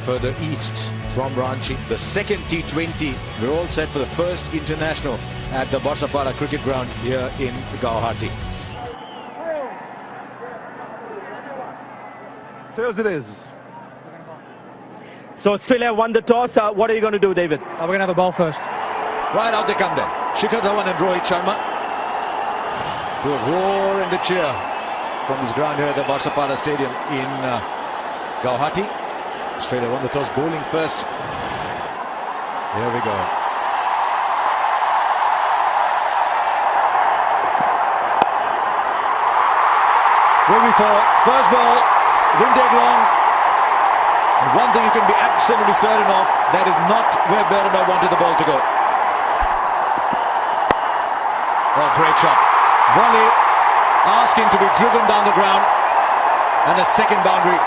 further east from Ranchi. The second T20. We're all set for the first international at the Barsapada cricket ground here in Guwahati. Tails it is. So Australia won the toss. What are you going to do, David? We're going to have a ball first. Right out they come then. Shikhar Dhawan and Rohit Sharma. To a roar and a cheer from this ground here at the Barsapada Stadium in Guwahati. Australia won the toss, bowling first. Here we go. Moving for first ball, didn't take long. And one thing you can be absolutely certain of, that is not where Berenda wanted the ball to go. Oh, great shot. Volley asking to be driven down the ground. And a second boundary.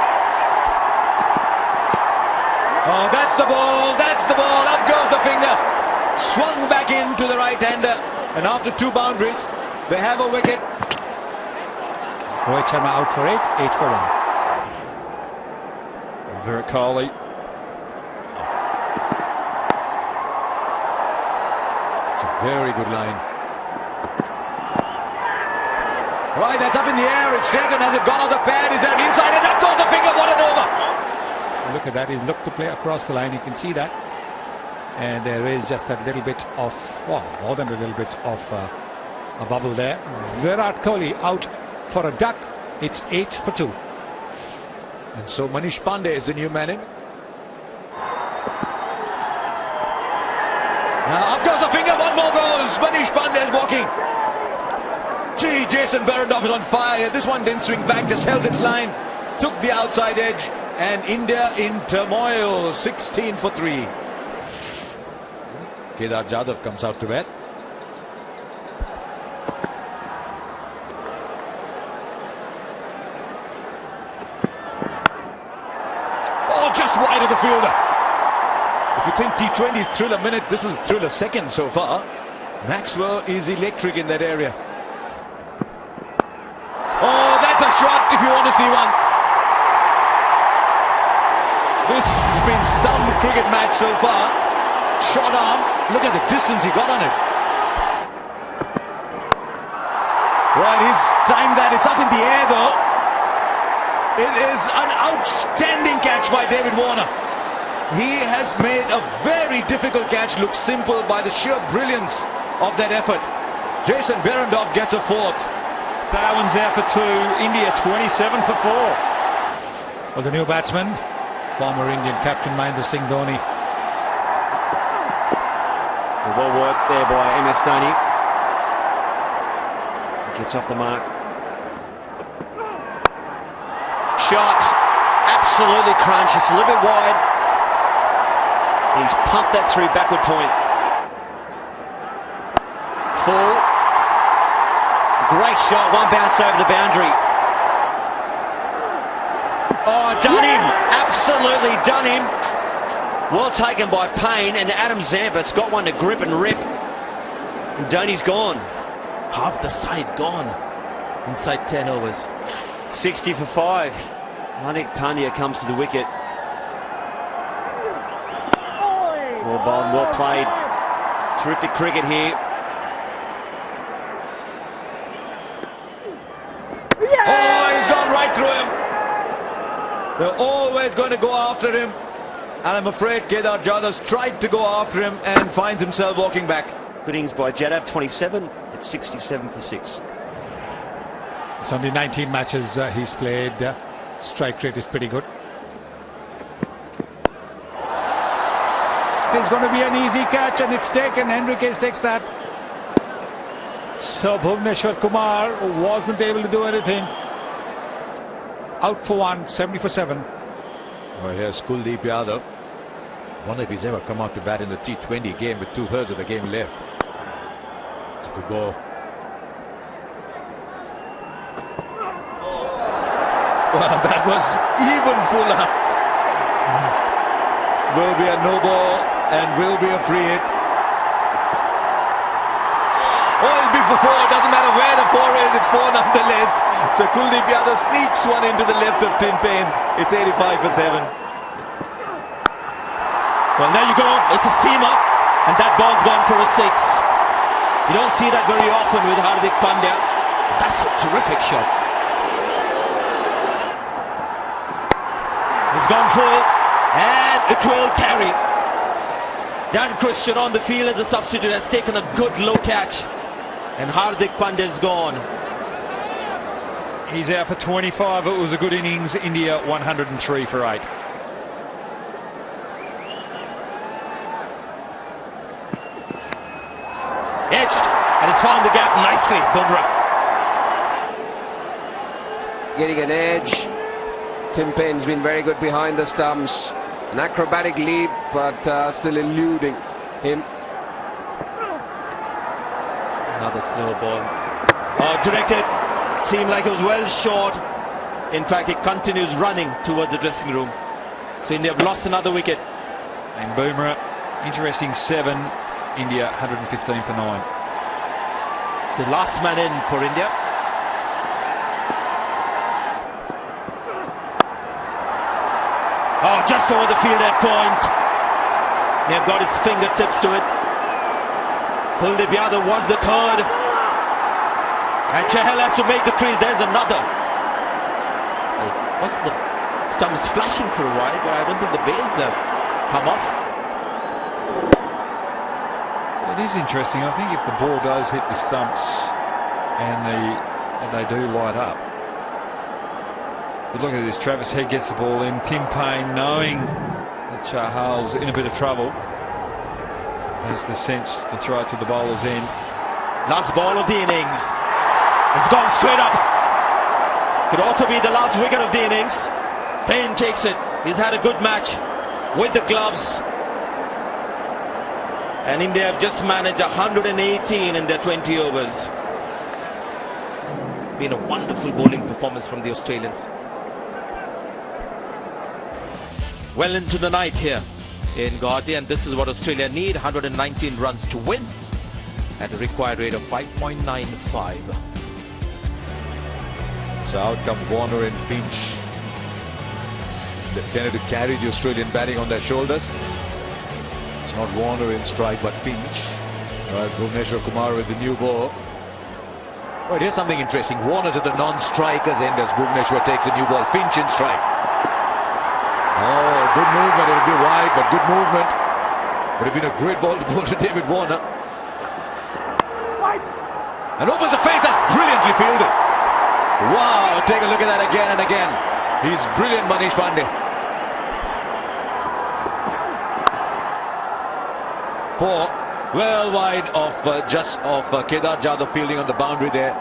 Oh, that's the ball, that's the ball. Up goes the finger. Swung back into the right-hander. And after two boundaries, they have a wicket. Rohit Sharma out for 8 for 1. Virat Kohli. It's a very good line. Right, that's up in the air. It's taken. Has it gone off the pad? Is that inside? And up goes the finger. What an over! Look at that. He's looked to play across the line. You can see that. And there is just a little bit of, well, more than a little bit of a bubble there. Virat Kohli out for a duck. It's 8 for 2. And so Manish Pandey is the new man in. Now up goes the finger. One more goes. Manish Pandey is walking. Gee, Jason Behrendorff is on fire. This one didn't swing back, just held its line. Took the outside edge. And India in turmoil. 16 for 3. Kedar Jadhav comes out to bat. Oh, just wide of the fielder. If you think T20 is thriller minute, this is thriller second so far. Maxwell is electric in that area. Oh, that's a shot if you want to see one. This has been some cricket match so far. Shot arm. Look at the distance he got on it. Right, he's timed that. It's up in the air though. It is an outstanding catch by David Warner. He has made a very difficult catch look simple by the sheer brilliance of that effort. Jason Behrendorff gets a fourth. Darwin's out for 2. India 27 for 4. Well, the new batsman, former Indian captain Mahendra Singh Dhoni. Well worked there by MS Dhoni. Gets off the mark. Shot. Absolutely crunch. It's a little bit wide. He's pumped that through backward point. Full. Great shot. One bounce over the boundary. Oh, done him. Absolutely done him. Well taken by Payne, and Adam Zampett's got one to grip and rip. And Dhoni's gone. Half the side gone inside 10 overs. 60 for 5. Hardik Pandya comes to the wicket. Well bowled, well played. Terrific cricket here. Oh, he's gone right through him. They're always going to go after him. And I'm afraid Kedar Jadhav's tried to go after him and finds himself walking back. Good innings by Jadhav, 27 at 67 for 6. It's only 19 matches he's played. Strike rate is pretty good. It is going to be an easy catch, and it's taken. Henriquez takes that. So Bhuvneshwar Kumar wasn't able to do anything. Out for 1, 70 for 7. Well, here's Kuldeep Yadav. Wonder if he's ever come out to bat in the T20 game with 2/3 of the game left. It's a good ball. Well, that was even fuller. Will be a no ball and will be a free hit. Oh, it'll be for 4. Doesn't matter where the 4 is, it's 4 nonetheless. So Kuldeep Yadav sneaks one into the left of Tim Payne. It's 85 for 7. Well, there you go. It's a seamer. And that ball's gone for a 6. You don't see that very often with Hardik Pandya. That's a terrific shot. It's gone full. And it will carry. Dan Christian on the field as a substitute has taken a good low catch. And Hardik Pandya is gone. He's out for 25. It was a good innings. India 103 for 8. Edged and has found the gap nicely, Bumrah. Getting an edge. Tim Paine's been very good behind the stumps. An acrobatic leap, but still eluding him. Another slow ball. Directed. Seemed like it was well short. In fact, it continues running towards the dressing room. So India have lost another wicket. And Bumrah, interesting 7. India 115 for 9. It's the last man in for India. Oh, just over the field at point. They've got his fingertips to it. Kuldeep Yadav was the third. And Chahal has to make the crease. There's another. What's the stumps flashing for a while, but I don't think the bails have come off. It is interesting. I think if the ball does hit the stumps and they do light up. But look at this. Travis Head gets the ball in. Tim Paine, knowing that Chahal's in a bit of trouble, has the sense to throw it to the bowler's end. Last ball of the innings. It's gone straight up. Could also be the last wicket of the innings. Paine takes it. He's had a good match with the gloves. And India have just managed 118 in their 20 overs. Been a wonderful bowling performance from the Australians. Well into the night here in Guwahati, and this is what Australia need: 119 runs to win at a required rate of 5.95. So out come Warner and Finch. They tended to carry the Australian batting on their shoulders. It's not Warner in strike, but Finch. Bhuvneshwar Kumar with the new ball. Right, here's something interesting. Warner's at the non-strikers end as Bhuvneshwar takes a new ball. Finch in strike. Oh, good movement. It'll be wide, but good movement. Would have been a great ball to pull to David Warner. And opens a face. That's brilliantly fielded. Wow, take a look at that again and again. He's brilliant, Manish Pandey. 4, well wide of just off Kedar Jadhav fielding on the boundary there.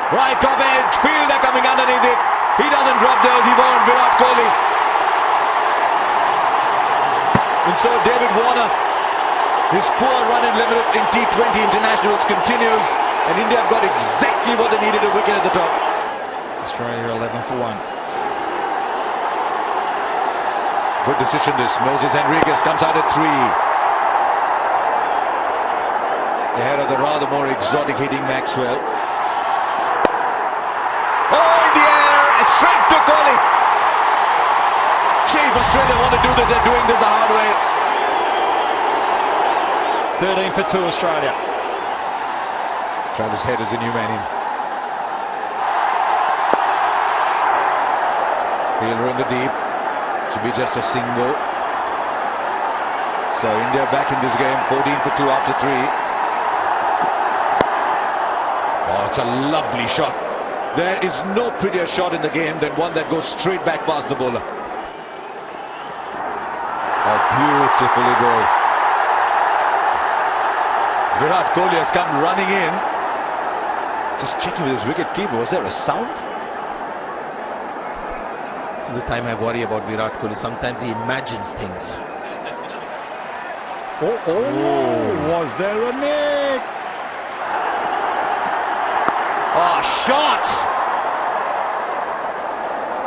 Right top edge, fielder coming underneath it. He doesn't drop those, he won't. Virat Kohli. And so David Warner, his poor run in limited in T20 internationals continues, and India have got exactly what they needed, a wicket at the top. Australia 11 for 1. Good decision this. Moses Henriques comes out at 3. Ahead of the rather more exotic hitting Maxwell. Oh, in the air! It's straight to Kohli. Gee, if Australia want to do this, they're doing this the hard way. 13 for 2 Australia. Travis Head is a new man in. Fielder in the deep. Should be just a single. So India back in this game, 14 for 2 after 3. Oh, it's a lovely shot. There is no prettier shot in the game than one that goes straight back past the bowler. Oh, beautifully bowled. Virat Kohli has come running in. Just checking with his wicket keeper. Was there a sound? This is the time I worry about Virat Kohli. Sometimes he imagines things. Was there a nick? Oh, shot!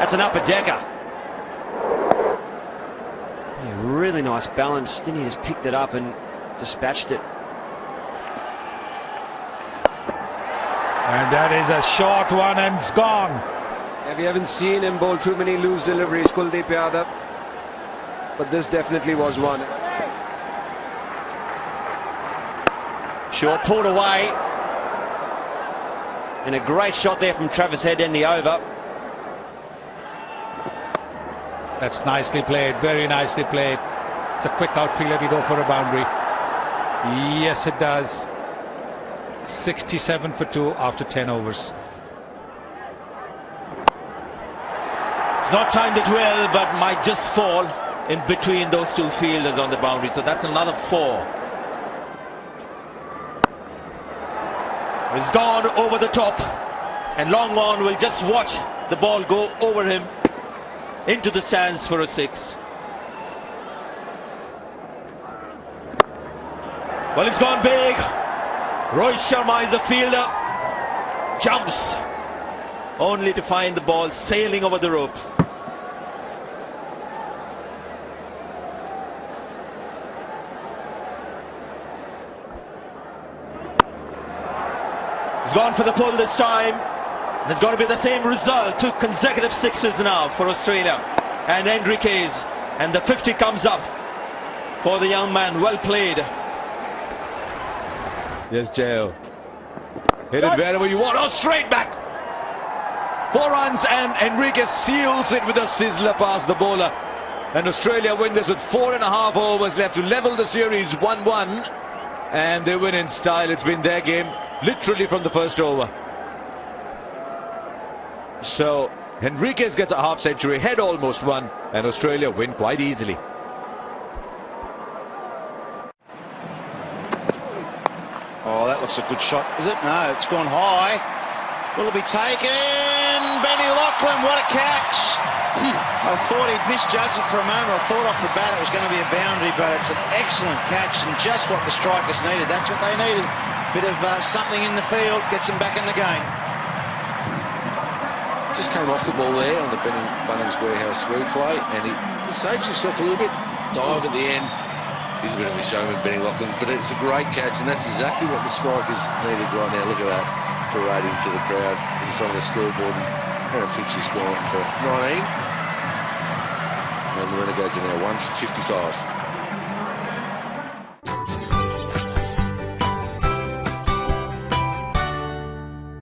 That's an upper decker. Yeah, really nice balance. Then he just picked it up and dispatched it. And that is a short one, and it's gone. We haven't seen him bowl too many loose deliveries, Kuldeep Yadav. but this definitely was one. Short pulled away. And a great shot there from Travis Head in the over. That's nicely played, very nicely played. It's a quick outfield, it'll go for a boundary. Yes, it does. 67 for 2 after 10 overs. It's not timed it well, but might just fall in between those two fielders on the boundary. So that's another 4. It's gone over the top, and long on will just watch the ball go over him into the stands for a 6. Well, it's gone big. Rohit Sharma is a fielder, jumps only to find the ball sailing over the rope. He's gone for the pull this time. And it's going to be the same result. 2 consecutive 6s now for Australia and Enriquez. And the 50 comes up for the young man. Well played. Yes, Jail. Hit it wherever you want. Oh, straight back. 4 runs, and Enriquez seals it with a sizzler past the bowler. And Australia win this with 4.5 overs left to level the series 1-1. And they win in style. It's been their game literally from the first over. So Enriquez gets a half century, Head almost won, and Australia win quite easily. Oh, that looks a good shot, is it? No, it's gone high. Will it be taken? Benny Lachlan, what a catch! I thought he'd misjudged it for a moment. I thought off the bat it was going to be a boundary, but it's an excellent catch and just what the strikers needed. That's what they needed. Bit of something in the field, gets them back in the game. Just came off the ball there on the Bunnings Warehouse replay, and he saves himself a little bit. Dive at the end. He's a bit of a showman, Benny Lachlan, but it's a great catch, and that's exactly what the strikers needed right now. Look at that, parading to the crowd in front of the scoreboard. And Aaron Finch has gone for 19, and the Renegades are now 1 for 55.